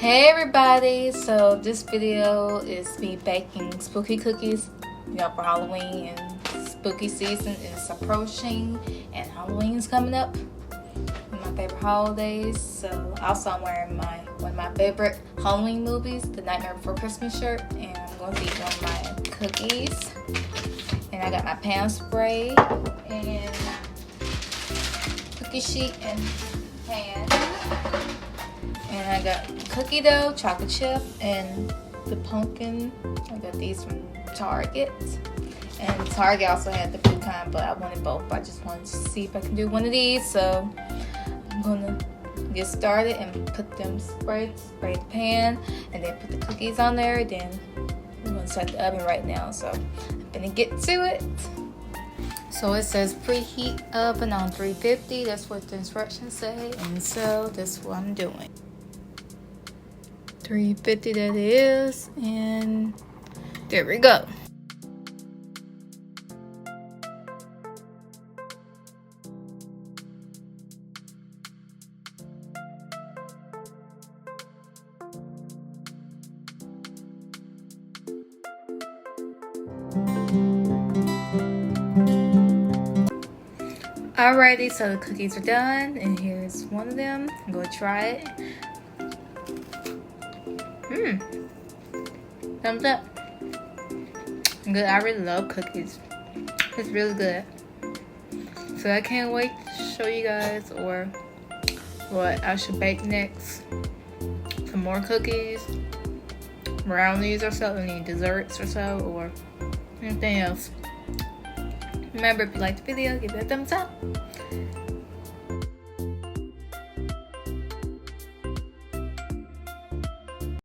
Hey everybody, so this video is me baking spooky cookies, for Halloween, and spooky season is approaching and Halloween is coming up, one of my favorite holidays. So also I'm wearing one of my favorite Halloween movies, The Nightmare Before Christmas shirt, and I'm going to be doing my cookies. And I got my pan spray and cookie sheet and pan. And I got cookie dough, chocolate chip, and the pumpkin. I got these from Target. And Target also had the blue kind, but I wanted both. I just wanted to see if I can do one of these. So I'm gonna get started and put them spray the pan, and then put the cookies on there. Then we're gonna set the oven right now. So I'm gonna get to it. So it says preheat oven on 350. That's what the instructions say, and so that's what I'm doing. 350 that is, and there we go. Alrighty, so the cookies are done, and here's one of them. I'm gonna try it. Thumbs up. Good. I really love cookies. It's really good. So I can't wait to show you guys or what I should bake next. Some more cookies, brownies or so, any desserts or so, or anything else. Remember, if you liked the video, give it a thumbs up.